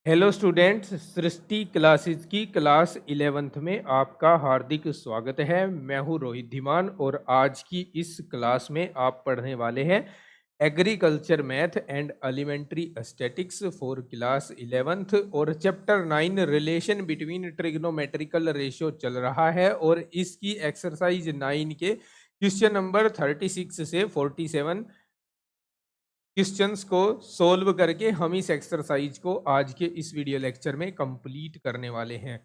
Hello students, सृष्टि classes की class 11th में आपका हार्दिक स्वागत है। मैं हूं रोहित धीमान और आज की इस क्लास में आप पढ़ने वाले हैं agriculture math and elementary statics for class 11th और chapter 9 relation between trigonometrical ratio चल रहा है और इसकी एक्सरसाइज 9 के क्वेश्चन नंबर 36 से 47 क्वेश्चंस को सोल्व करके हम इस एक्सरसाइज को आज के इस वीडियो लेक्चर में कंप्लीट करने वाले हैं।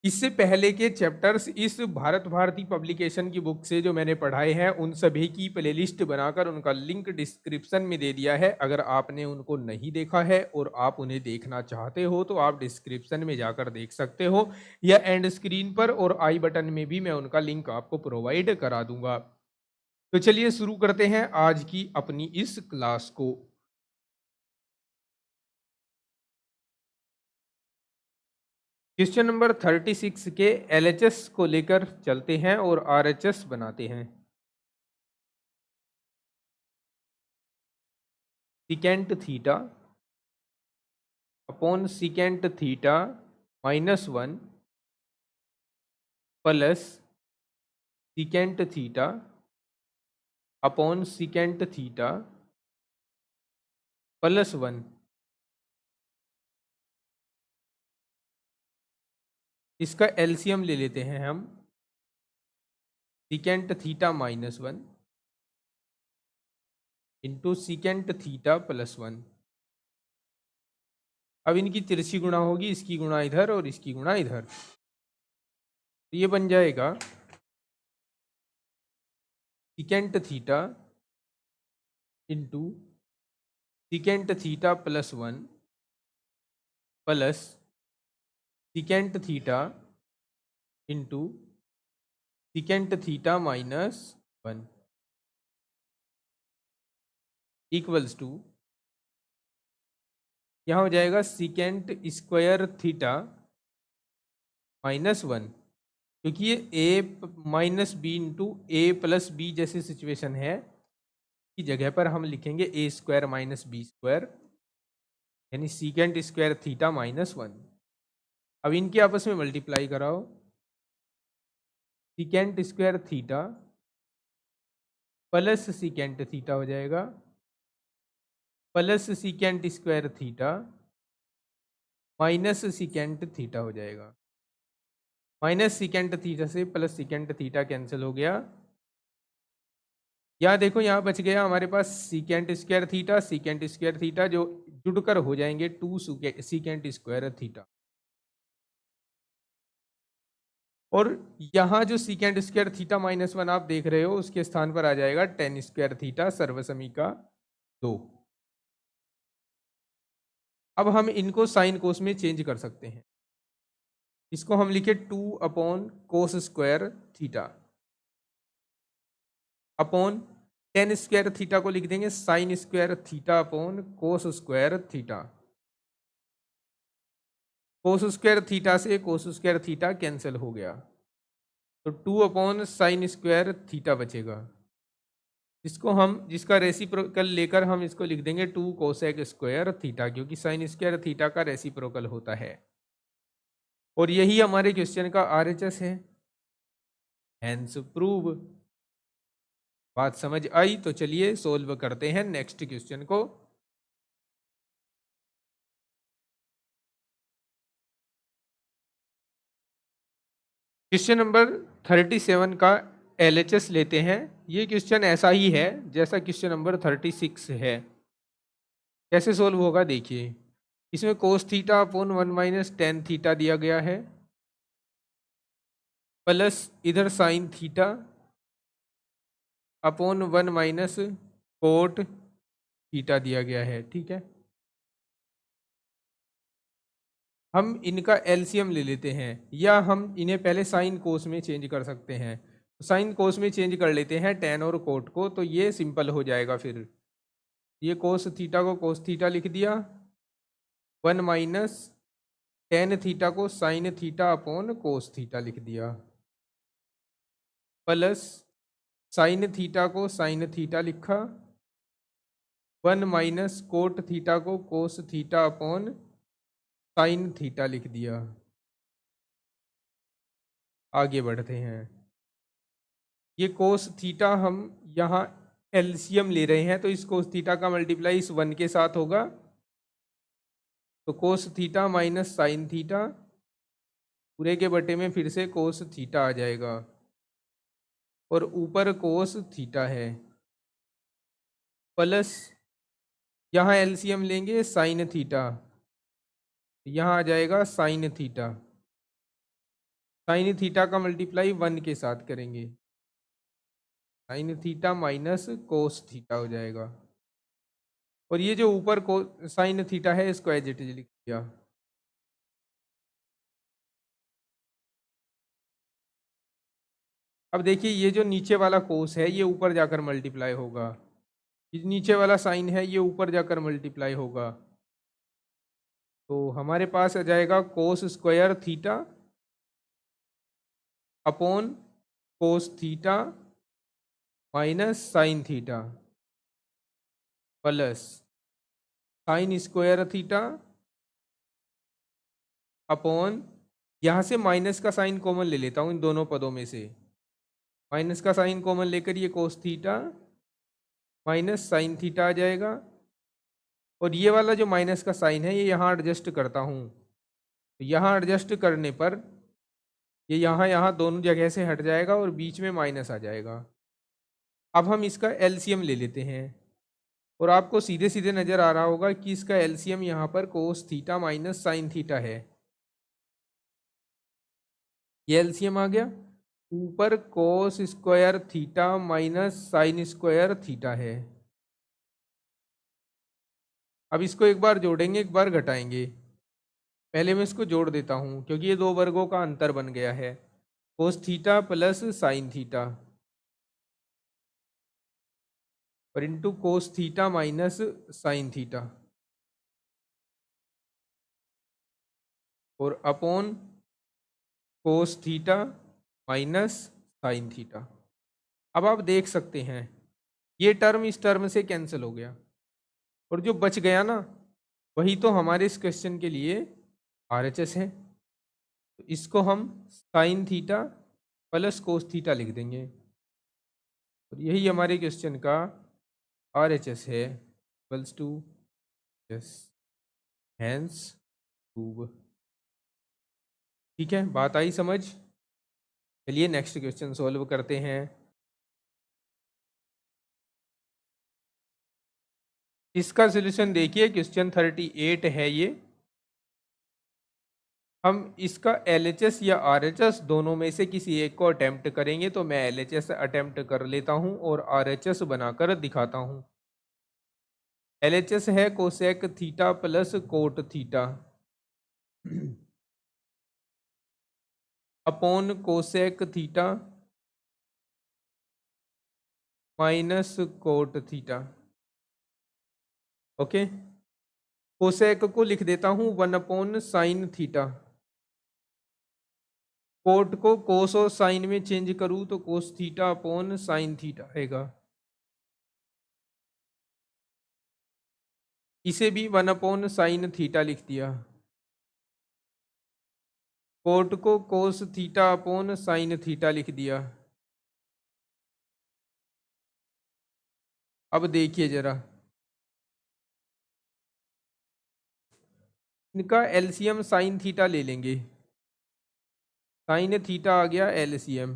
इससे पहले के चैप्टर्स इस भारत भारती पब्लिकेशन की बुक से जो मैंने पढ़ाए हैं उन सभी की प्लेलिस्ट बनाकर उनका लिंक डिस्क्रिप्शन में दे दिया है। अगर आपने उनको नहीं देखा है और आप उन्हें देखना चाहते हो तो आप डिस्क्रिप्शन में जाकर देख सकते हो या एंड स्क्रीन पर और आई बटन में भी मैं उनका लिंक आपको प्रोवाइड करा दूंगा। तो चलिए शुरू करते हैं आज की अपनी इस क्लास को। क्वेश्चन नंबर 36 के एलएचएस को लेकर चलते हैं और आरएचएस बनाते हैं। Secant theta upon secant theta -1 plus secant theta upon secant theta +1। इसका एलसीएम ले लेते हैं हम। Secant theta -1 into secant theta +1। अब इनकी तिरछी गुणा होगी, इसकी गुणा इधर और इसकी गुणा इधर, तो ये बन जाएगा secant theta into secant theta +1 plus secant theta into secant theta -1 equals to, यहाँ हो जाएगा सिकेंट स्क्वायर थीटा -1, क्योंकि ये a minus b into a plus b जैसी सिचुएशन है की जगह पर हम लिखेंगे a square minus b square, यानी सिकेंट स्क्वायर थीटा -1। अब इनके आपस में मल्टीप्लाई कराओ, secant square theta plus secant theta हो जाएगा plus secant square theta minus secant theta हो जाएगा। माइनस सिकेंट थीटा से प्लस सिकेंट थीटा कैंसिल हो गया। यहाँ देखो, यहाँ बच गया हमारे पास सिकेंट स्क्वायर थीटा जो जुड़कर हो जाएंगे 2 सिकेंट स्क्वायर थीटा, और यहाँ जो सिकेंट स्क्वायर थीटा -1 आप देख रहे हो उसके स्थान पर आ जाएगा टेन स्क्वायर थीटा सर्वसमीका 2। अब हम इनको साइन कोस में चेंज कर सकते हैं। इसको हम लिखे 2 अपॉन कोस square theta upon ten square theta को लिख देंगे साइन स्क्वायर थीटा अपॉन कोस स्क्वायर थीटा। कोस स्क्वायर थीटा से कोस स्क्वायर थीटा कैंसिल हो गया, तो 2 अपॉन साइन स्क्वायर थीटा बचेगा, जिसका रेसिप्रोकल लेकर हम इसको लिख देंगे 2 कोसेक स्क्वायर थीटा, क्योंकि साइन स्क्वायर थीटा का रेसिप्रोकल होता है। और यही हमारे क्वेश्चन का आरएचएस है, हैंस प्रूव। बात समझ आई? तो चलिए सोल्व करते हैं नेक्स्ट क्वेश्चन को। क्वेश्चन नंबर 37 का एलएचएस लेते हैं। ये क्वेश्चन ऐसा ही है जैसा क्वेश्चन नंबर 36 है। कैसे सोल्व होगा देखिए, इसमें कोस theta upon 1 minus tan theta दिया गया है, प्लस इधर sign theta upon 1 minus cot theta दिया गया है। ठीक है, हम इनका एलसीएम ले लेते हैं, या हम इन्हें पहले साइन कोस में चेंज कर सकते हैं। साइन कोस में चेंज कर लेते हैं टेन और कोट को, तो ये सिंपल हो जाएगा। फिर ये कोस थीटा को कोस थीटा लिख दिया, 1 माइनस टेन थीटा को sign theta upon cos theta लिख दिया, प्लस साइन थीटा को साइन थीटा लिखा, 1 माइनस कोट थीटा को कोस थीटा अपॉन साइन थीटा लिख दिया। आगे बढ़ते हैं। ये कोस थीटा हम यहाँ एलसीएम ले रहे हैं, तो इस कोस थीटा का मल्टीप्लाई इस 1 के साथ होगा, तो कोस थीटा माइनस साइन थीटा पूरे के बटे में फिर से कोस थीटा आ जाएगा, और ऊपर कोस थीटा है, प्लस यहाँ एलसीएम लेंगे साइन थीटा, यहाँ आ जाएगा साइन थीटा। साइन थीटा का मल्टीप्लाई 1 के साथ करेंगे, sign theta minus cos theta हो जाएगा, और ये जो ऊपर को साइन थीटा है इसको एज इट इज लिख दिया। अब देखिए ये जो नीचे वाला कोस है ये ऊपर जाकर मल्टीप्लाई होगा, ये नीचे वाला साइन है ये ऊपर जाकर मल्टीप्लाई होगा, तो हमारे पास आ जाएगा कोस square theta upon cos theta minus sine theta plus sine square theta upon, यहाँ से माइनस का साइन कॉमन ले लेता हूँ इन दोनों पदों में से, माइनस का साइन कॉमन लेकर ये cos theta minus sine theta आ जाएगा, और ये वाला जो माइनस का साइन है ये यहाँ एडजस्ट करता हूँ, तो यहाँ एडजस्ट करने पर ये यहाँ दोनों जगह से हट जाएगा और बीच में माइनस आ जाएगा। अब हम इसका एलसीएम ले लेते हैं, और आपको सीधे सीधे नज़र आ रहा होगा कि इसका एलसीएम यहाँ पर कोस थीटा माइनस साइन थीटा है, ये एलसीएम आ गया, ऊपर कोस square theta minus sine square theta है। अब इसको एक बार जोड़ेंगे एक बार घटाएंगे, पहले मैं इसको जोड़ देता हूँ क्योंकि ये दो वर्गों का अंतर बन गया है, cos theta plus sine theta और into cos theta minus sine theta और upon cos theta minus sine theta. अब आप देख सकते हैं ये टर्म इस टर्म से कैंसिल हो गया, और जो बच गया ना वही तो हमारे इस क्वेश्चन के लिए आरएचएस है, तो इसको हम sine theta plus cos theta लिख देंगे, और यही हमारे क्वेश्चन का आरएचएस है, equals to yes hence prove. ठीक है, बात आई समझ। चलिए नेक्स्ट क्वेश्चन सॉल्व करते हैं। इसका सॉल्यूशन देखिए, क्वेश्चन 38 है ये। हम इसका एलएचएस या आरएचएस दोनों में से किसी एक को अटेम्प्ट करेंगे, तो मैं एलएचएस अटेम्प्ट कर लेता हूं और आरएचएस बनाकर दिखाता हूं। एलएचएस है cosec theta plus cot theta upon cosec theta minus cot theta. Okay, cosec को लिख देता हूं 1 अपॉन साइन थीटा, कोट को कोस और साइन में चेंज करूं तो कोस थीटा अपॉन साइन थीटा आएगा, इसे भी 1 अपॉन साइन थीटा लिख दिया, कोट को कोस थीटा अपॉन साइन थीटा लिख दिया। अब देखिए जरा, इनका एलसीएम साइन थीटा ले लेंगे, साइन थीटा आ गया एलसीएम,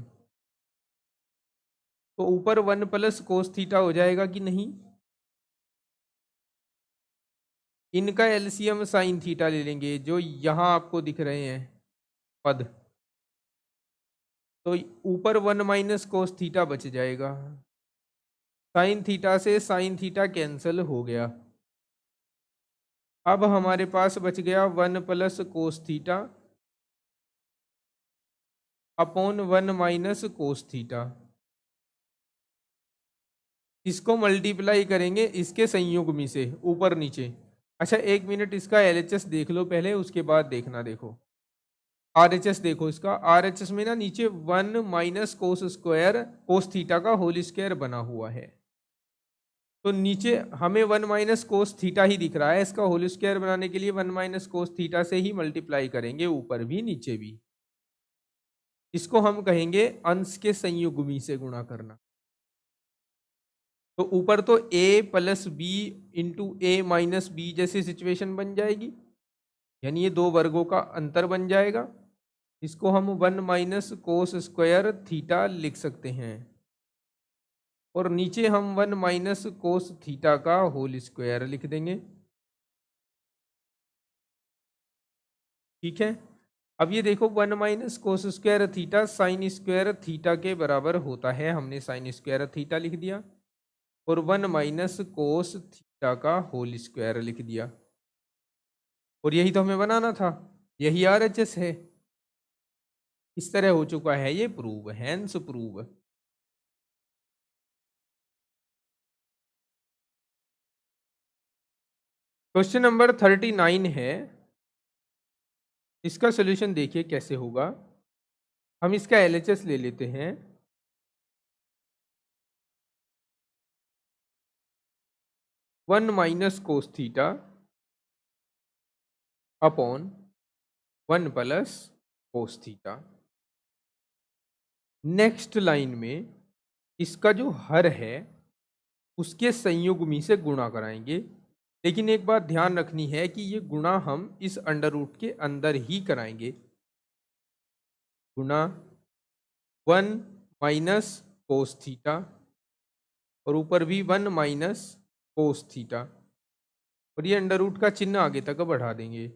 तो ऊपर 1 प्लस कोस थीटा हो जाएगा कि नहीं। इनका एलसीएम साइन थीटा ले लेंगे जो यहाँ आपको दिख रहे हैं पद, तो ऊपर 1 माइनस कोस थीटा बच जाएगा, साइन थीटा से साइन थीटा कैंसिल हो गया। अब हमारे पास बच गया 1 plus cos theta upon 1 minus cos theta, इसको मल्टीप्लाई करेंगे इसके संयुग्मी से ऊपर नीचे। अच्छा एक मिनट, इसका एलएचएस देख लो पहले, उसके बाद देखना। देखो आरएचएस देखो, इसका आरएचएस में ना नीचे 1 माइनस कोस स्क्वायर कोस थीटा का होल स्क्वायर बना हुआ है, तो नीचे हमें 1 माइनस कोस थीटा ही दिख रहा है, इसका होल स्क्वायर बनाने के लिए 1 माइनस कोस थीटा से ही मल्टीप्लाई करेंगे, ऊपर भी नीचे भी। इसको हम कहेंगे अंश के संयुग्मी से गुणा करना। तो ऊपर तो a plus b into a minus b जैसी सिचुएशन बन जाएगी, यानी ये दो वर्गों का अंतर बन जाएगा। इसको हम 1 माइनस कोस स्क्वायर थीटा लिख सकते हैं, और नीचे हम 1 माइनस कोस थीटा का होल स्क्वायर लिख देंगे। ठीक है, अब ये देखो 1 minus cos square theta sine square theta के बराबर होता है, हमने साइन स्क्वायर थीटा लिख दिया, और 1 माइनस कोस थीटा का होल स्क्वायर लिख दिया। और यही तो हमें बनाना था, यही आरएचएस है। इस तरह हो चुका है ये prove, hence prove. Question number 39 है, इसका सॉल्यूशन देखिए कैसे होगा। हम इसका एलएचएस ले लेते हैं। One minus cos theta upon 1 plus cos theta. Next line में इसका जो हर है उसके संयुग्मी से गुणा कराएंगे, लेकिन एक बात ध्यान रखनी है कि ये गुणा हम इस अंडर रूट के अंदर ही कराएंगे। गुणा 1 माइनस कोस थीटा, और ऊपर भी 1 माइनस कोस थीटा, और ये अंडर रूट का चिन्ह आगे तक बढ़ा देंगे।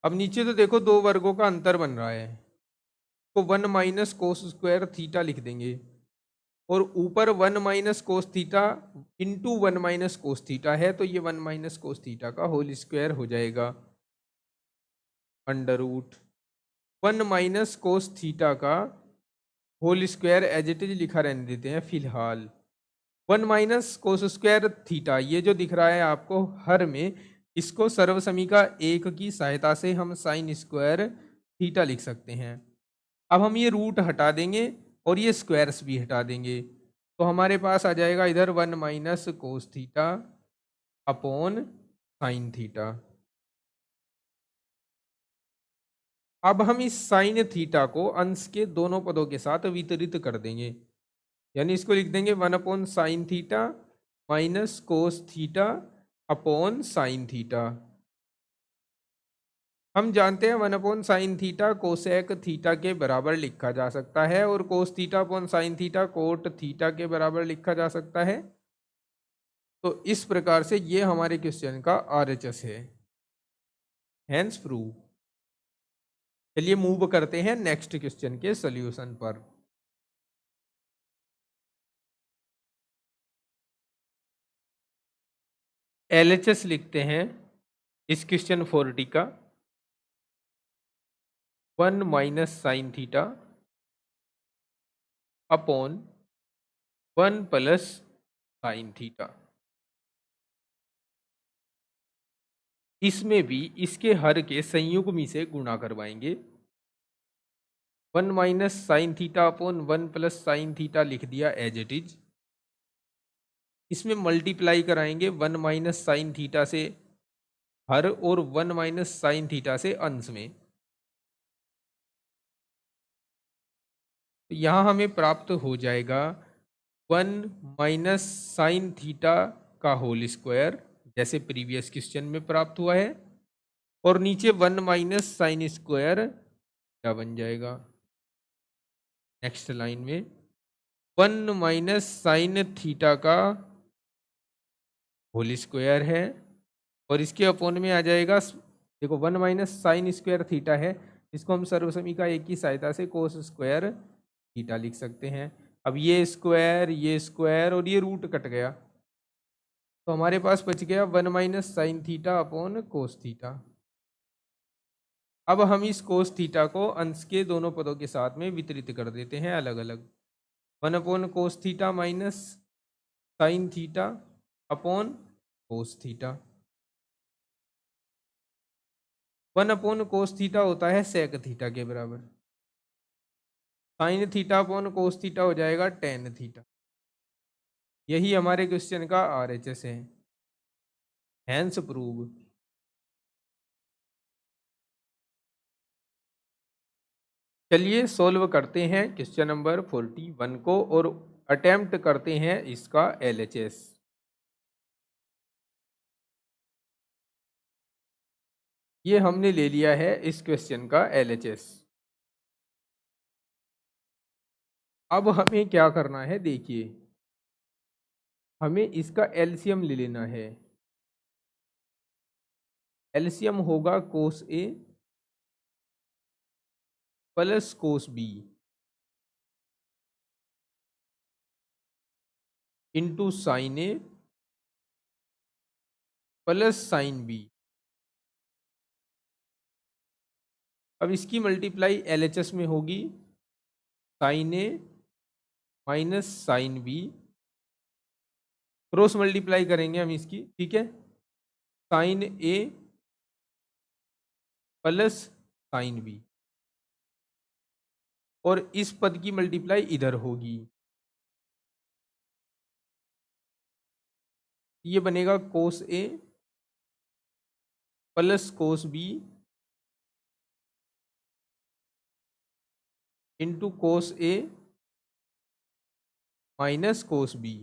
अब नीचे तो देखो दो वर्गों का अंतर बन रहा है, तो 1 माइनस कोस स्क्वायर थीटा लिख देंगे, और ऊपर 1 minus cos theta into 1 minus cos theta है, तो ये 1 माइनस कोस थीटा का होल स्क्वायर हो जाएगा। Under root 1 minus cos theta का whole square as it is लिखा रहने देते हैं फिलहाल। 1 माइनस कोस स्क्वायर थीटा ये जो दिख रहा है आपको हर में, इसको सर्वसमीका एक की सहायता से हम साइन स्क्वायर थीटा लिख सकते हैं। अब हम ये रूट हटा देंगे और ये स्क्वायर्स भी हटा देंगे, तो हमारे पास आ जाएगा इधर 1 minus cos theta upon sine theta. अब हम इस साइन थीटा को अंश के दोनों पदों के साथ वितरित कर देंगे, यानी इसको लिख देंगे 1 upon sine theta minus cos theta upon sine theta. हम जानते हैं 1 upon sine theta cosec theta के बराबर लिखा जा सकता है, और कोस theta upon sine theta cot theta के बराबर लिखा जा सकता है। तो इस प्रकार से ये हमारे क्वेश्चन का आरएचएस है, हैंस प्रूव। चलिए मूव करते हैं नेक्स्ट क्वेश्चन के सॉल्यूशन पर। एलएचएस लिखते हैं इस क्वेश्चन 40 का, 1 minus sine theta upon 1 plus sine theta. इसमें भी इसके हर के संयुग्मी से गुणा करवाएंगे। 1 minus sine theta upon 1 plus sine theta लिख दिया एज इट इज। इसमें मल्टीप्लाई कराएंगे 1 माइनस साइन थीटा से हर और 1 माइनस साइन थीटा से अंश में। तो यहाँ हमें प्राप्त हो जाएगा 1 माइनस साइन थीटा का होल स्क्वायर, जैसे प्रीवियस क्वेश्चन में प्राप्त हुआ है, और नीचे 1 माइनस साइन स्क्वायर क्या बन जाएगा। नेक्स्ट लाइन में 1 माइनस साइन थीटा का होल स्क्वायर है, और इसके अपोन में आ जाएगा, देखो 1 माइनस साइन स्क्वायर थीटा है, इसको हम सर्वसमीका एक की सहायता से कोस स्क्वायर थीटा लिख सकते हैं। अब ये स्क्वायर और ये रूट कट गया, तो हमारे पास बच गया 1 minus sine theta upon cos theta. अब हम इस कोस थीटा को अंश के दोनों पदों के साथ में वितरित कर देते हैं अलग अलग। 1 upon cos theta minus sine theta upon cos theta. 1 upon cos theta होता है सेक थीटा के बराबर, sign theta upon cos theta हो जाएगा टेन थीटा। यही हमारे क्वेश्चन का आरएचएस है। Hence prove. चलिए सॉल्व करते हैं क्वेश्चन नंबर 41 को और अटेम्प्ट करते हैं इसका एलएचएस। ये हमने ले लिया है इस क्वेश्चन का एलएचएस। अब हमें क्या करना है, देखिए हमें इसका एलसीएम ले लेना है। एलसीएम होगा cos A plus cos B into sine A plus sine B. अब इसकी मल्टीप्लाई एलएचएस में होगी sine A minus sine B, cross multiply करेंगे हम इसकी, ठीक है। Sine A plus sine B और इस पद की मल्टीप्लाई इधर होगी, ये बनेगा cos A plus cos B into cos A minus cos B.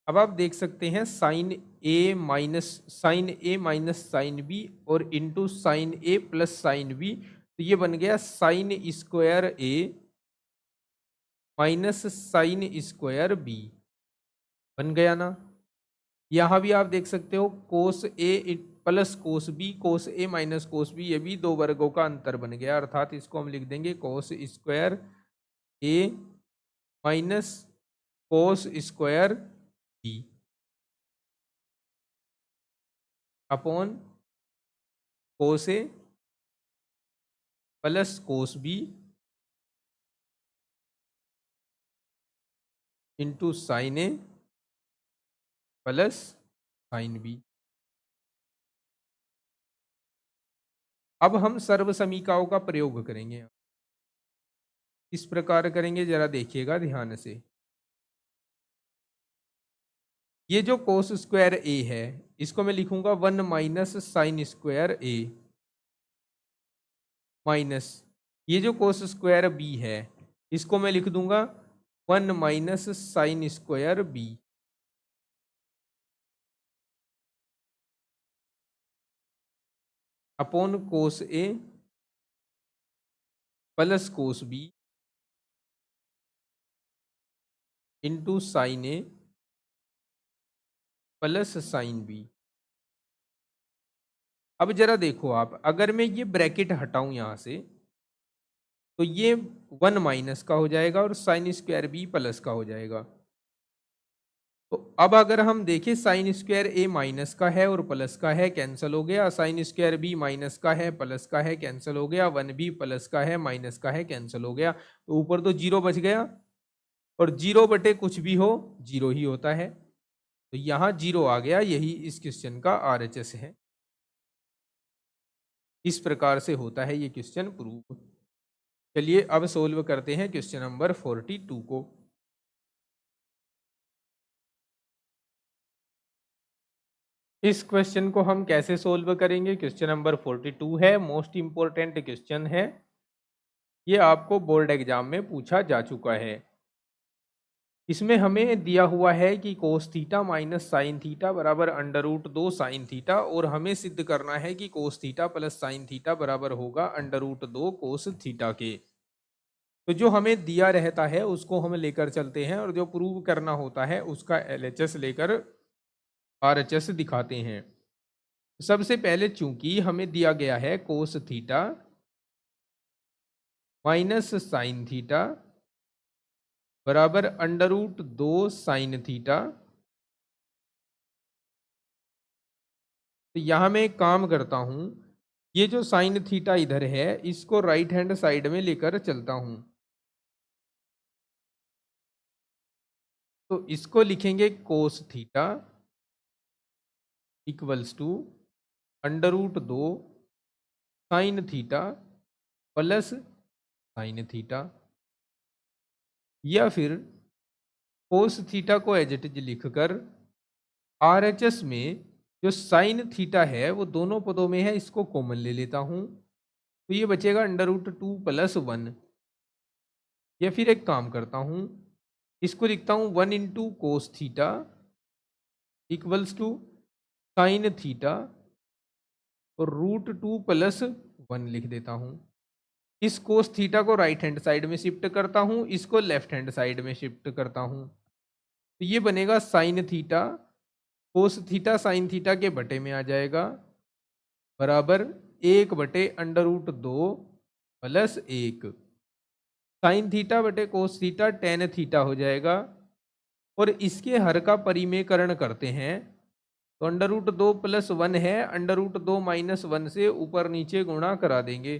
अब आप देख सकते हैं sine A minus sine B और into sine A plus sine B, तो ये बन गया sine square A minus sine square B, बन गया ना। यहाँ भी आप देख सकते हो कोस A plus cos A minus cos B, ये भी दो वर्गों का अंतर बन गया, अर्थात इसको हम लिख देंगे cos square A minus cos square B upon cos A plus cos B into sine A plus sine B. अब हम सर्व समीकरणों का प्रयोग करेंगे। इस प्रकार करेंगे, जरा देखिएगा ध्यान से। ये जो कोस स्क्वायर ए है इसको मैं लिखूंगा 1 minus sine square A minus, ये जो कोस स्क्वायर बी है इसको मैं लिख दूंगा 1 minus sine square B upon cos A plus cos B into sine A plus sine B. अब जरा देखो आप, अगर मैं ये ब्रैकेट हटाऊं यहां से तो ये 1 माइनस का हो जाएगा और साइन स्क्वायर बी प्लस का हो जाएगा। तो अब अगर हम देखें साइन स्क्वायर ए माइनस का है और प्लस का है, कैंसिल हो गया। साइन स्क्वायर बी माइनस का है प्लस का है, कैंसिल हो गया। 1 बी प्लस का है माइनस का है, कैंसिल हो गया। तो ऊपर तो जीरो बच गया और जीरो बटे कुछ भी हो जीरो ही होता है, तो यहाँ जीरो आ गया। यही इस क्वेश्चन का आरएचएस है। इस प्रकार से होता है ये क्वेश्चन प्रूव। चलिए अब सोल्व करते हैं क्वेश्चन नंबर 42 को। इस क्वेश्चन को हम कैसे सोल्व करेंगे, क्वेश्चन नंबर 42 है, मोस्ट इंपोर्टेंट क्वेश्चन है, ये आपको बोर्ड एग्जाम में पूछा जा चुका है। इसमें हमें दिया हुआ है कि कोस थीटा माइनस साइन थीटा बराबर अंडर रूट 2 साइन थीटा, और हमें सिद्ध करना है कि कोस थीटा प्लस साइन थीटा बराबर होगा अंडर रूट 2 कोस थीटा के। तो जो हमें दिया रहता है उसको हम लेकर चलते हैं और जो प्रूव करना होता है उसका एलएचएस लेकर आरएचएस दिखाते हैं। सबसे पहले चूंकि हमें दिया गया है cos theta minus sine theta बराबर अंडर रूट 2 साइन थीटा, तो यहां मैं एक काम करता हूं, ये जो साइन थीटा इधर है इसको राइट हैंड साइड में लेकर चलता हूं, तो इसको लिखेंगे cos theta equals to under root 2 sine theta plus sine theta, या फिर कोस थीटा को एज इट इज लिखकर आरएचएस में जो साइन थीटा है वो दोनों पदों में है, इसको कॉमन ले लेता हूं, तो ये बचेगा √2 + 1। या फिर एक काम करता हूं, इसको लिखता हूं 1 × cos थीटा = साइन थीटा, और √2 + 1 लिख देता हूं। इस कोस थीटा को राइट हैंड साइड में शिफ्ट करता हूं, इसको लेफ्ट हैंड साइड में शिफ्ट करता हूं, तो ये बनेगा sine theta, cos theta sine theta के बटे में आ जाएगा, बराबर 1/√2 + 1। साइन थीटा बटे कोस थीटा टेन थीटा हो जाएगा, और इसके हर का परिमेयकरण करते हैं, तो √2 + 1 है, √2 - 1 से ऊपर नीचे गुणा करा देंगे,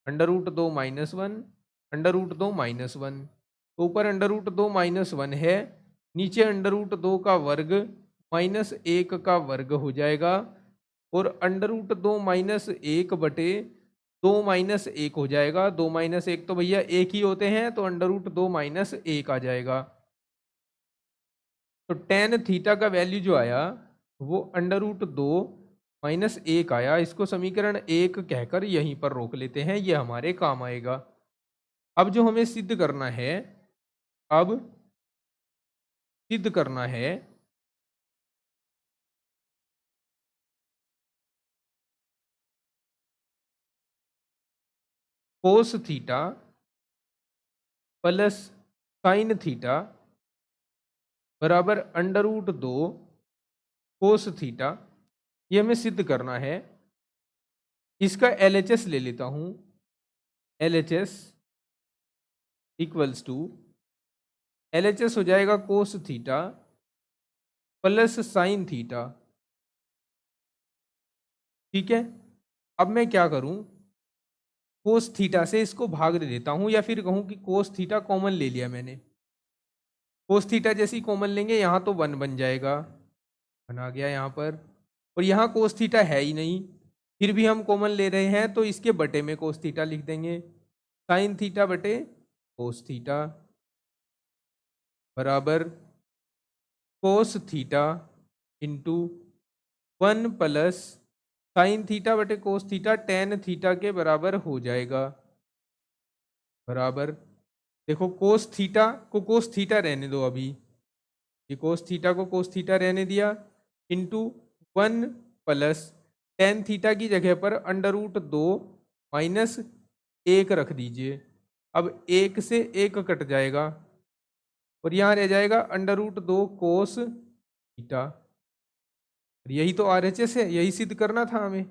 √2 - 1, √2 - 1, तो ऊपर √2 - 1 है, नीचे √2 का वर्ग -1 का वर्ग हो जाएगा, और √2 - 1 बटे 2 - 1 हो जाएगा। 2 - 1 तो भैया एक ही होते हैं, तो √2 - 1 आ जाएगा। तो टेन थीटा का वैल्यू जो आया वो √2 - 1 आया। इसको समीकरण 1 कहकर यहीं पर रोक लेते हैं, ये हमारे काम आएगा। अब जो हमें सिद्ध करना है, अब सिद्ध करना है cos theta plus sine theta बराबर √2 कोस थीटा, ये हमें सिद्ध करना है। इसका LHS ले लेता हूं, LHS LHS हो जाएगा cos theta plus sine theta. ठीक है, अब मैं क्या करूं, कोस थीटा से इसको भाग दे देता हूं, या फिर कहूं कि कोस थीटा कॉमन ले लिया मैंने। कोस थीटा जैसी कॉमन लेंगे, यहां तो 1 बन जाएगा, 1 आ गया यहां पर, और यहां कोस थीटा है ही नहीं, फिर भी हम कॉमन ले रहे हैं, तो इसके बटे में कोस थीटा लिख देंगे, साइन थीटा बटे कोस थीटा बराबर कोस theta into 1 plus sine theta बटे कोस थीटा टेन थीटा के बराबर हो जाएगा, बराबर, देखो कोस थीटा को कोस थीटा रहने दो अभी, ये कोस थीटा को कोस थीटा रहने दिया, इंटू 1 प्लस टेन थीटा की जगह पर √2 - 1 रख दीजिए। अब 1 से 1 कट जाएगा, और यहाँ रह जाएगा √2 कोस थीटा, यही तो RHS है, यही सिद्ध करना था हमें,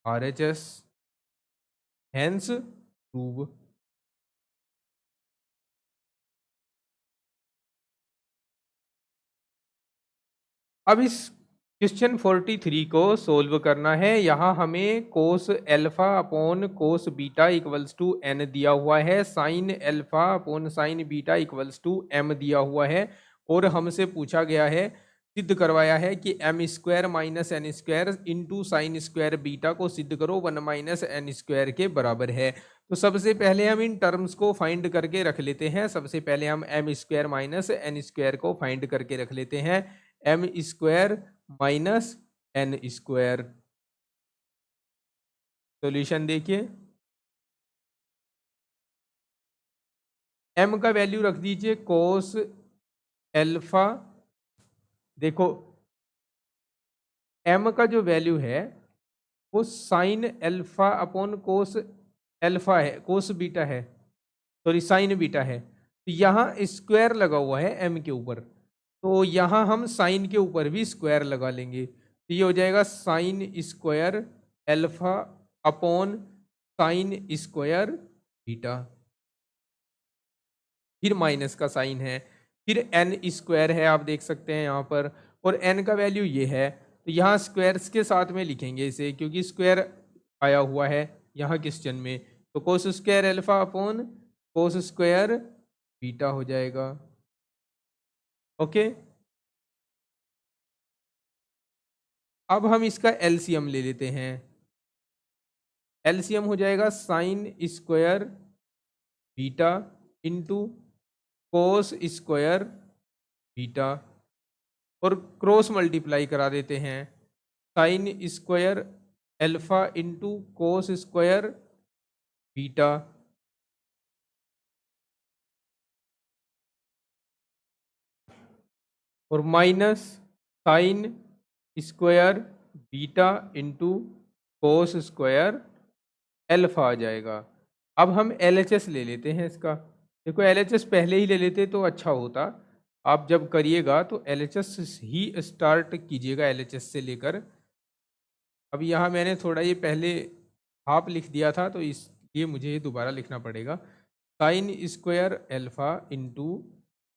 RHS हैंस प्रूव। अब इस क्वेश्चन 43 को सोल्व करना है। यहाँ हमें cos alpha upon cos beta equals to n दिया हुआ है, sine alpha upon sine beta equals to m दिया हुआ है, और हमसे पूछा गया है, सिद्ध करवाया है कि m² - n² into sine square beta को सिद्ध करो 1 - n² के बराबर है। तो सबसे पहले हम इन टर्म्स को फाइंड करके रख लेते हैं। सबसे पहले हम m² - n² को फाइंड करके रख लेते हैं, m² - n²। सॉल्यूशन देखिए, m का वैल्यू रख दीजिए कोस एल्फा, देखो m का जो वैल्यू है वो साइन एल्फा अपॉन कोस एल्फा है, कोस बीटा है, सॉरी साइन बीटा है, तो यहाँ स्क्वायर लगा हुआ है m के ऊपर, तो यहाँ हम साइन के ऊपर भी स्क्वायर लगा लेंगे, तो ये हो जाएगा sine square alpha upon sign square beta, फिर माइनस का साइन है, फिर एन स्क्वायर है, आप देख सकते हैं यहाँ पर, और एन का वैल्यू ये है, तो यहाँ स्क्वायर्स के साथ में लिखेंगे इसे, क्योंकि स्क्वायर आया हुआ है यहाँ क्वेश्चन में, तो कोस स्क्वायर एल्फा अपॉन कोस स्क्वायर बीटा हो जाएगा। ओके, अब हम इसका एलसीएम ले लेते हैं, एलसीएम हो जाएगा sine square beta into cos square beta, और क्रॉस मल्टीप्लाई करा देते हैं, sine square alpha into cos square beta, और minus sine square beta into cos square alpha आ जाएगा। अब हम एलएचएस ले लेते हैं इसका। देखो एलएचएस पहले ही ले लेते तो अच्छा होता। आप जब करिएगा तो एलएचएस ही स्टार्ट कीजिएगा, एलएचएस से लेकर। अब यहाँ मैंने थोड़ा ये पहले हाफ लिख दिया था तो इसलिए मुझे ये दोबारा लिखना पड़ेगा। Sign square alpha into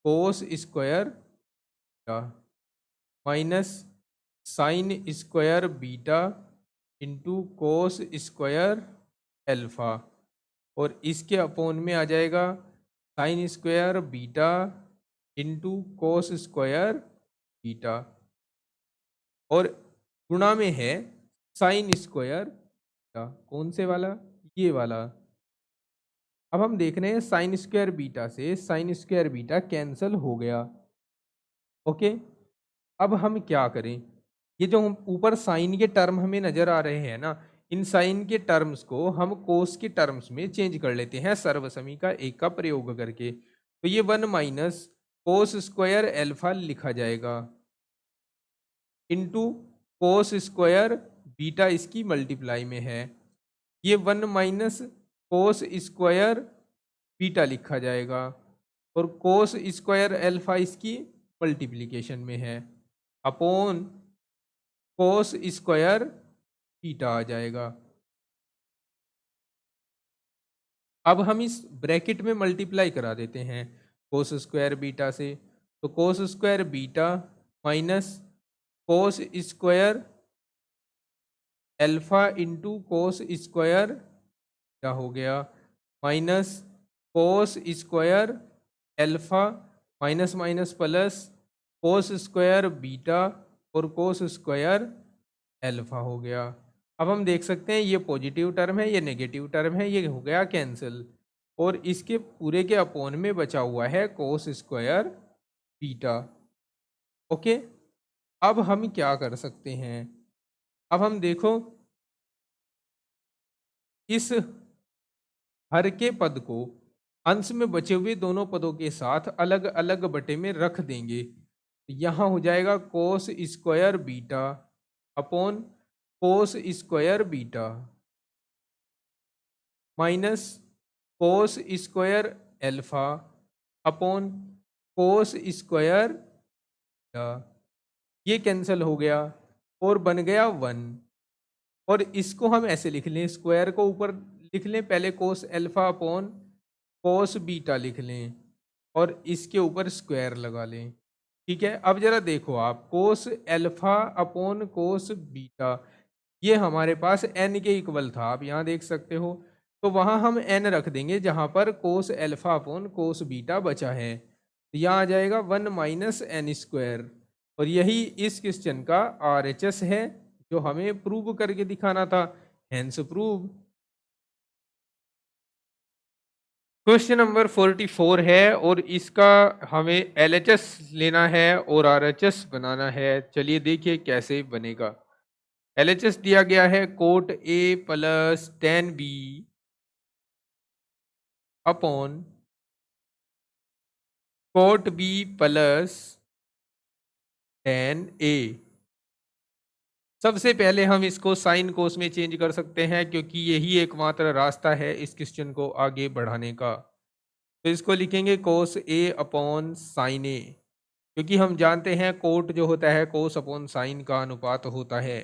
cos square minus sine square beta into cos square alpha, और इसके अपोन में आ जाएगा sine square beta into cos square beta, और गुणा में है साइन स्क्वायर बीटा। कौन से वाला? ये वाला। अब हम देख रहे हैं साइन स्क्वायर बीटा से साइन स्क्वायर बीटा कैंसिल हो गया। ओके, अब हम क्या करें? ये जो हम ऊपर साइन के टर्म हमें नजर आ रहे हैं ना, इन साइन के टर्म्स को हम कोस के टर्म्स में चेंज कर लेते हैं सर्वसमी का एक का प्रयोग करके। तो ये 1 माइनस कोस स्क्वायर अल्फा लिखा जाएगा इंटू कोस स्क्वायर बीटा, इसकी मल्टीप्लाई में है। ये 1 माइनस कोस स्क्वायर बीटा लिखा जाएगा, और कोस स्क्वायर अल्फा इसकी मल्टीप्लिकेशन में है, अपॉन कोस स्क्वायर बीटा आ जाएगा। अब हम इस ब्रैकेट में मल्टीप्लाई करा देते हैं कोस स्क्वायर बीटा से। तो cos square beta minus cos square alpha into cos square क्या हो गया, minus cos square alpha minus minus plus cos square beta और कोस स्क्वायर अल्फा हो गया। अब हम देख सकते हैं ये पॉजिटिव टर्म है, ये नेगेटिव टर्म है, ये हो गया कैंसिल, और इसके पूरे के अपोन में बचा हुआ है कोस स्क्वायर बीटा। ओके, अब हम क्या कर सकते हैं? अब हम देखो इस हर के पद को अंश में बचे हुए दोनों पदों के साथ अलग अलग बटे में रख देंगे। यहाँ हो जाएगा कोस स्क्वायर बीटा अपॉन कोस square beta minus cos square alpha upon कोस स्क्वायर बीटा। ये कैंसिल हो गया और बन गया 1। और इसको हम ऐसे लिख लें, स्क्वायर को ऊपर लिख लें, पहले cos alpha upon cos beta लिख लें और इसके ऊपर स्क्वायर लगा लें। ठीक है, अब जरा देखो आप, cos alpha upon cos beta ये हमारे पास n के इक्वल था, आप यहाँ देख सकते हो। तो वहाँ हम n रख देंगे जहाँ पर cos alpha upon cos beta बचा है। यहाँ आ जाएगा 1 माइनस एन स्क्वायर, और यही इस क्वेश्चन का RHS है जो हमें प्रूव करके दिखाना था, हेंस प्रूव। क्वेश्चन नंबर 44 है और इसका हमें LHS लेना है और RHS बनाना है। चलिए देखिए कैसे बनेगा। LHS दिया गया है cot A plus 10B upon cot B plus 10A। सबसे पहले हम इसको साइन कोस में चेंज कर सकते हैं क्योंकि यही एकमात्र रास्ता है इस क्वेश्चन को आगे बढ़ाने का। तो इसको लिखेंगे कोस A अपॉन साइन A, क्योंकि हम जानते हैं कोट जो होता है कोस अपॉन साइन का अनुपात होता है।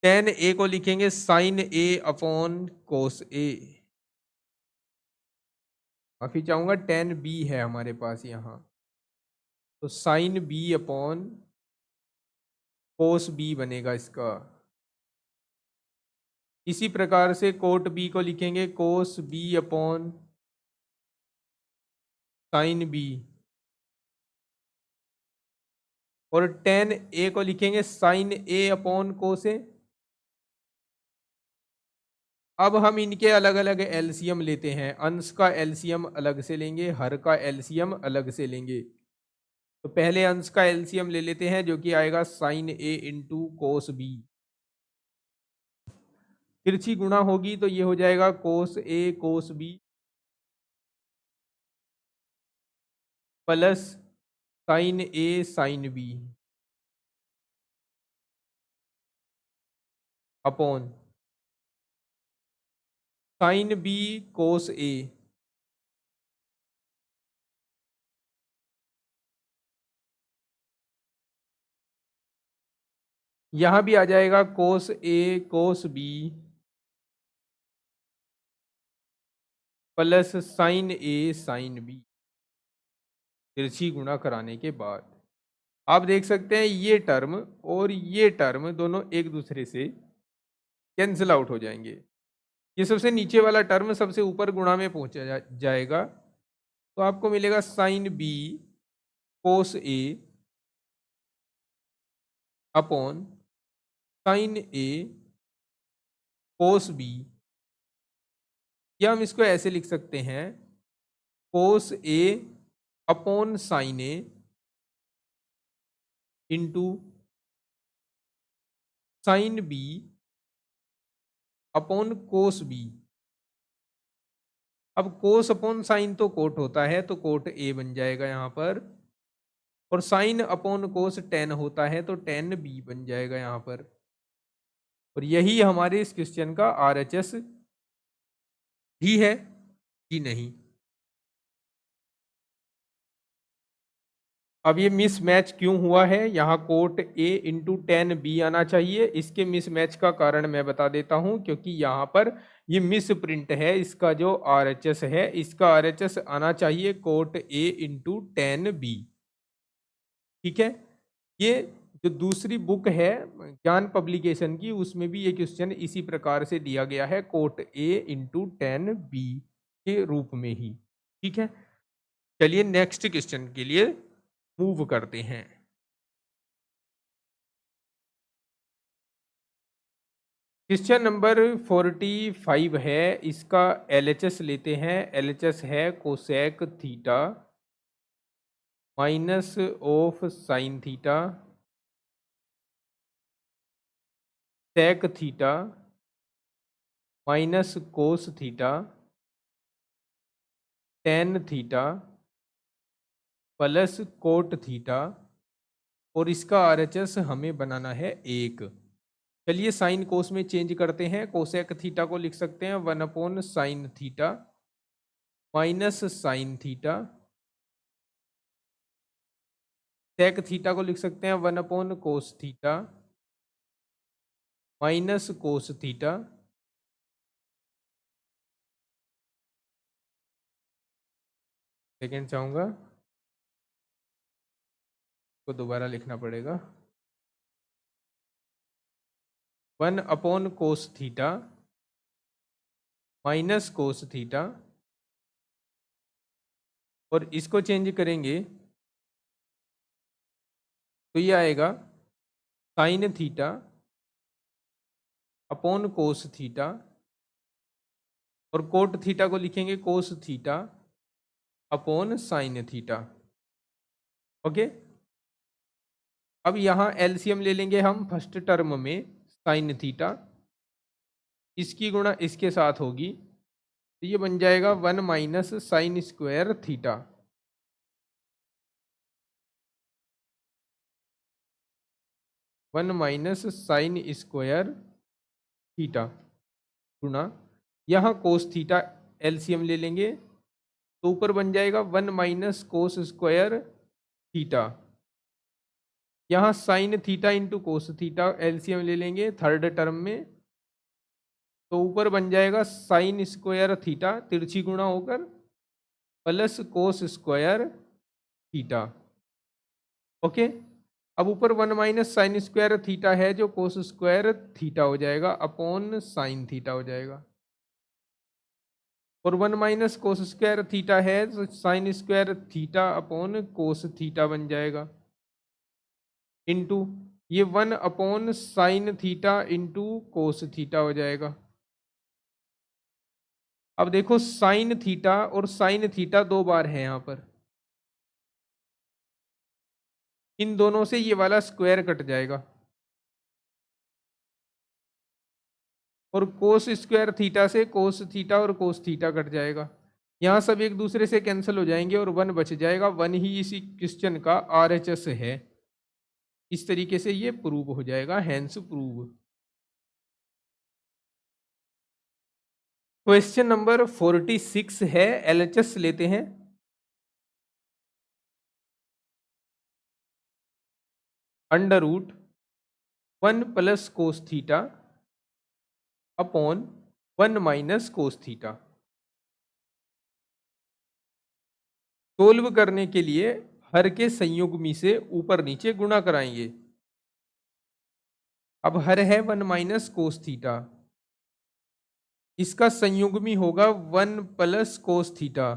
टेन A को लिखेंगे sine A upon cos A। माफी चाहूंगा, 10B है हमारे पास यहाँ, तो sine B upon cos B बनेगा इसका। इसी प्रकार से कोट B को लिखेंगे cos B upon sine B, और 10A को लिखेंगे sine A upon cos A। अब हम इनके अलग अलग एलसीएम लेते हैं। अंश का एलसीएम अलग से लेंगे, हर का एलसीएम अलग से लेंगे। तो पहले अंश का एलसीएम ले लेते हैं, जो कि आएगा sine A into cos B. तिरछी गुणा होगी तो ये हो जाएगा cos A cos B plus sine A sine B upon sine B cos A. यहां भी आ जाएगा cos A cos B plus sine A sine B, तिरछी गुणा कराने के बाद आप देख सकते हैं ये टर्म और ये टर्म दोनों एक दूसरे से कैंसिल आउट हो जाएंगे। ये सबसे नीचे वाला टर्म सबसे ऊपर गुणा में पहुंचा जाएगा, तो आपको मिलेगा sine B cos A upon sine A cos B, या हम इसको ऐसे लिख सकते हैं cos A upon sine A into sine B upon cos B. अब कोस अपॉन साइन तो कोट होता है, तो कोट ए बन जाएगा यहां पर, और साइन अपॉन कोस टेन होता है तो टेन बी बन जाएगा यहां पर। और यही हमारे इस क्वेश्चन का आरएचएस ही है कि नहीं। अब ये मिस मैच क्यों हुआ है, यहाँ cot A into ten B आना चाहिए। इसके मिस मैच का कारण मैं बता देता हूं, क्योंकि यहाँ पर ये मिस प्रिंट है। इसका जो आरएचएस है, इसका आरएचएस आना चाहिए cot A into ten B. ठीक है, ये जो दूसरी बुक है ज्ञान पब्लिकेशन की, उसमें भी ये क्वेश्चन इसी प्रकार से दिया गया है, cot A into ten B के रूप में ही। ठीक है, चलिए नेक्स्ट क्वेश्चन के लिए मूव करते हैं। क्वेश्चन नंबर 45 है, इसका एलएचएस लेते हैं। एलएचएस है cosec theta minus of sine theta sec theta minus cos theta tan theta plus cot theta, और इसका आरएचएस हमें बनाना है एक। चलिए साइन कोस में चेंज करते हैं। कोसेक थीटा को लिख सकते हैं one upon sine theta minus sine theta, sec theta को लिख सकते हैं one upon cos theta minus cos theta. Second चाहूंगा को दोबारा लिखना पड़ेगा, one upon cos theta minus cos theta, और इसको चेंज करेंगे तो ये आएगा sine theta upon cos theta, और कोट थीटा को लिखेंगे cos theta upon sine theta. Okay, अब यहाँ एलसीएम ले लेंगे हम फर्स्ट टर्म में साइन थीटा, इसकी गुणा इसके साथ होगी तो ये बन जाएगा one minus sine square theta. One minus sine square theta गुणा यहाँ कोस थीटा, एलसीएम ले लेंगे तो ऊपर बन जाएगा one minus cos square theta. यहाँ sine theta into cos theta, LCM ले लेंगे थर्ड टर्म में, तो ऊपर बन जाएगा साइन स्क्वायर थीटा तिरछी गुणा होकर plus cos square theta. Okay, अब ऊपर one minus sine square theta है जो कोस स्क्वायर थीटा हो जाएगा अपॉन साइन थीटा हो जाएगा, और one minus cos square theta है तो sine square theta upon cos theta बन जाएगा, इंटू ये one upon sine theta into cos theta हो जाएगा। अब देखो साइन थीटा और साइन थीटा दो बार है यहाँ पर, इन दोनों से ये वाला स्क्वायर कट जाएगा और कोस स्क्वायर थीटा से कोस थीटा और कोस थीटा कट जाएगा। यहाँ सब एक दूसरे से कैंसिल हो जाएंगे और वन बच जाएगा। वन ही इसी क्वेश्चन का RHS है। इस तरीके से ये प्रूव हो जाएगा, हैंस प्रूव। क्वेश्चन नंबर 46 है, LHS लेते हैं। Under root 1 plus cos theta upon 1 minus cos theta. Solve करने के लिए हर के संयुग्मी से ऊपर नीचे गुणा कराएंगे। अब हर है 1 माइनस कोस थीटा, इसका संयुग्मी होगा 1 plus cos theta.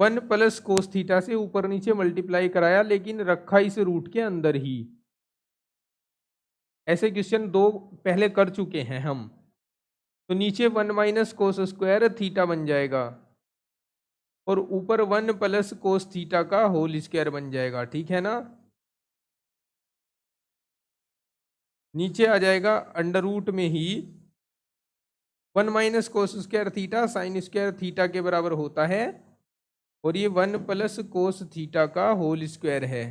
One plus cos theta से ऊपर नीचे मल्टीप्लाई कराया, लेकिन रखा इस रूट के अंदर ही। ऐसे क्वेश्चन दो पहले कर चुके हैं हम। तो नीचे 1 माइनस कोस स्क्वायर थीटा बन जाएगा और ऊपर 1 प्लस कोस थीटा का होल स्क्वायर बन जाएगा, ठीक है ना। नीचे आ जाएगा अंडर रूट में ही 1 minus cos square theta sine square theta के बराबर होता है और ये 1 प्लस कोस थीटा का होल स्क्वायर है।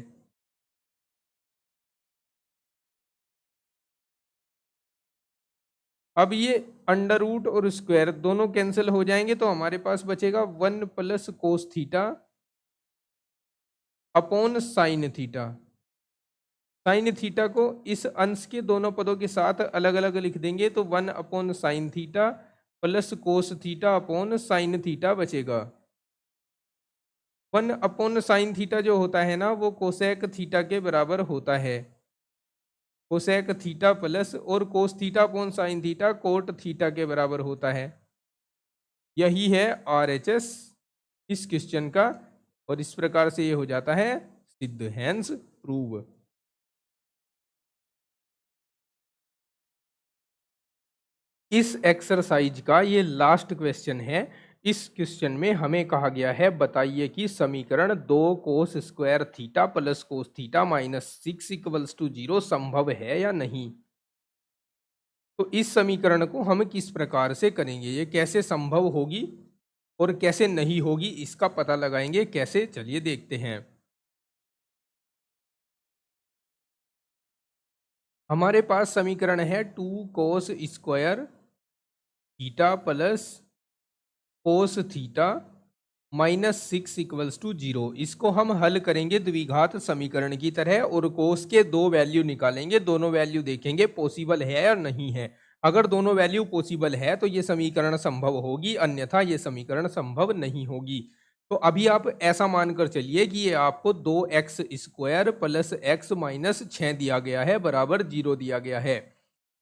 अब ये अंडर रूट और स्क्वायर दोनों कैंसिल हो जाएंगे तो हमारे पास बचेगा 1 plus cos theta upon sine theta. Sine theta को इस अंश के दोनों पदों के साथ अलग अलग लिख देंगे तो 1 upon sine theta plus cos theta upon sine theta बचेगा। 1 अपॉन साइन थीटा जो होता है ना, वो कोसेक थीटा के बराबर होता है। कोसेक थीटा प्लस और कोस theta upon sine theta cot theta के बराबर होता है। यही है RHS इस क्वेश्चन का और इस प्रकार से ये हो जाता है सिद्ध, हैंस प्रूव। इस एक्सरसाइज का ये लास्ट क्वेश्चन है। इस क्वेश्चन में हमें कहा गया है बताइए कि समीकरण 2 cos square theta plus cos theta minus 6 equals to 0 संभव है या नहीं। तो इस समीकरण को हम किस प्रकार से करेंगे, ये कैसे संभव होगी और कैसे नहीं होगी, इसका पता लगाएंगे कैसे, चलिए देखते हैं। हमारे पास समीकरण है 2 cos square theta plus cos theta minus 6 equals to 0। इसको हम हल करेंगे द्विघात समीकरण की तरह और कोस के दो वैल्यू निकालेंगे, दोनों वैल्यू देखेंगे पॉसिबल है या नहीं है। अगर दोनों वैल्यू पॉसिबल है तो ये समीकरण संभव होगी, अन्यथा ये समीकरण संभव नहीं होगी। तो अभी आप ऐसा मानकर चलिए कि ये आपको 2x square plus x minus 6 दिया गया है बराबर 0 दिया गया है।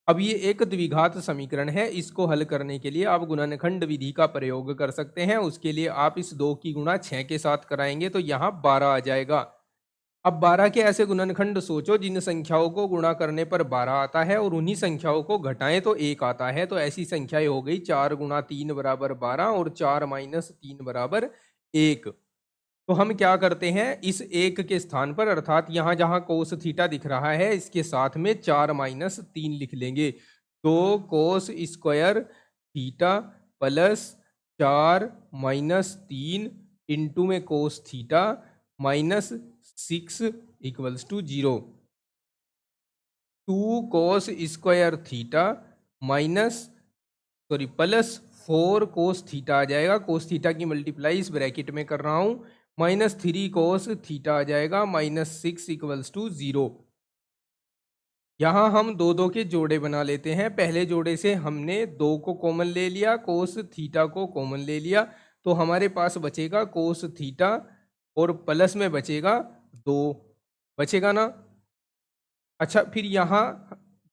अब ये एक द्विघात समीकरण है, इसको हल करने के लिए आप गुणनखंड विधि का प्रयोग कर सकते हैं। उसके लिए आप इस 2 की गुणा 6 के साथ कराएंगे तो यहाँ 12 आ जाएगा। अब 12 के ऐसे गुणनखंड सोचो जिन संख्याओं को गुणा करने पर 12 आता है और उन्हीं संख्याओं को घटाएं तो 1 आता है। तो ऐसी संख्याएं हो गई 4 गुणा 3 बराबर 12 और 4 माइनस 3 बराबर 1। तो हम क्या करते हैं, इस 1 के स्थान पर अर्थात यहाँ जहाँ कोस थीटा दिख रहा है इसके साथ में 4 माइनस 3 लिख लेंगे। तो cos square theta plus 4 minus 3 into में cos theta minus 6 equals to 0। 2 cos square theta minus plus 4 cos theta आ जाएगा। कोस थीटा की मल्टीप्लाई इस ब्रैकेट में कर रहा हूं, माइनस 3 कोस थीटा आ जाएगा माइनस 6 इक्वल्स टू 0। यहाँ हम दो दो के जोड़े बना लेते हैं। पहले जोड़े से हमने 2 को कॉमन ले लिया, कोस थीटा को कॉमन ले लिया, तो हमारे पास बचेगा कोस थीटा और प्लस में बचेगा 2, बचेगा ना। अच्छा, फिर यहाँ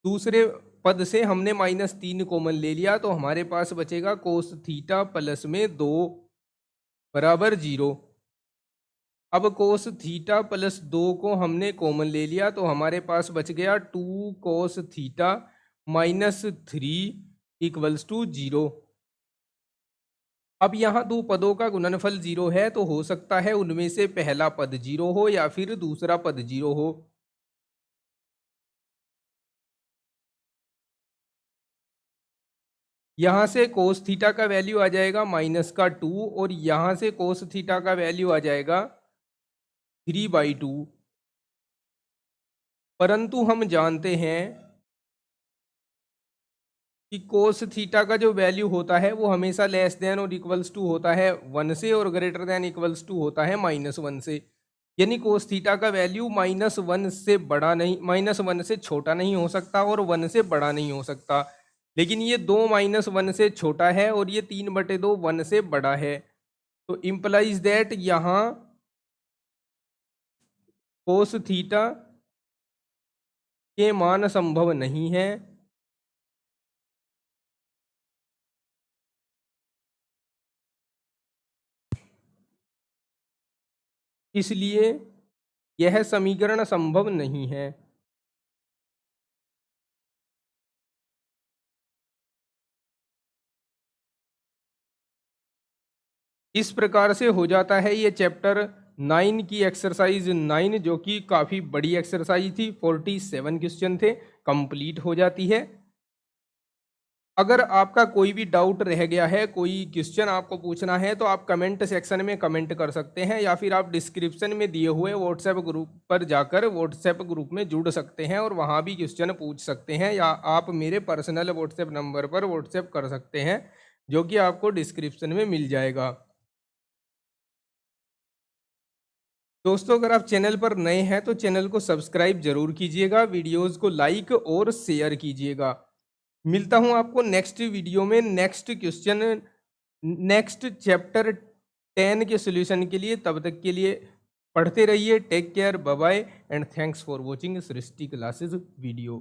दूसरे पद से हमने माइनस 3 कॉमन ले लिया तो हमारे पास बचेगा कोस थीटा प्लस में 2 बराबर 0। अब कोस थीटा प्लस 2 को हमने कॉमन ले लिया तो हमारे पास बच गया 2 cos theta minus 3 equals to 0। अब यहाँ दो पदों का गुणनफल 0 है तो हो सकता है उनमें से पहला पद 0 हो या फिर दूसरा पद 0 हो। यहाँ से कोस थीटा का वैल्यू आ जाएगा माइनस का 2 और यहाँ से कोस थीटा का वैल्यू आ जाएगा 3/2। परंतु हम जानते हैं कि कोस थीटा का जो वैल्यू होता है वो हमेशा लेस देन और इक्वल्स टू होता है 1 से और ग्रेटर देन इक्वल्स टू होता है -1 से। यानी कोस थीटा का वैल्यू -1 से बड़ा नहीं, -1 से छोटा नहीं हो सकता और 1 से बड़ा नहीं हो सकता। लेकिन ये 2 -1 से छोटा है और ये 3/2 1 से बड़ा है। तो इम्प्लाइज दैट यहाँ कोस थीटा के मान संभव नहीं है। इसलिए यह समीकरण संभव नहीं है। इस प्रकार से हो जाता है ये चैप्टर 9 की एक्सरसाइज 9, जो कि काफ़ी बड़ी एक्सरसाइज थी, 47 क्वेश्चन थे, कंप्लीट हो जाती है। अगर आपका कोई भी डाउट रह गया है, कोई क्वेश्चन आपको पूछना है, तो आप कमेंट सेक्शन में कमेंट कर सकते हैं या फिर आप डिस्क्रिप्शन में दिए हुए व्हाट्सएप ग्रुप पर जाकर व्हाट्सएप ग्रुप में जुड़ सकते हैं और वहाँ भी क्वेश्चन पूछ सकते हैं, या आप मेरे पर्सनल व्हाट्सएप नंबर पर व्हाट्सएप कर सकते हैं, जो कि आपको डिस्क्रिप्शन में मिल जाएगा। दोस्तों, अगर आप चैनल पर नए हैं तो चैनल को सब्सक्राइब जरूर कीजिएगा, वीडियोस को लाइक और शेयर कीजिएगा। मिलता हूं आपको नेक्स्ट वीडियो में नेक्स्ट क्वेश्चन, नेक्स्ट चैप्टर 10 के सॉल्यूशन के लिए। तब तक के लिए पढ़ते रहिए। Take care, bye bye and thanks for watching Srishti classes video.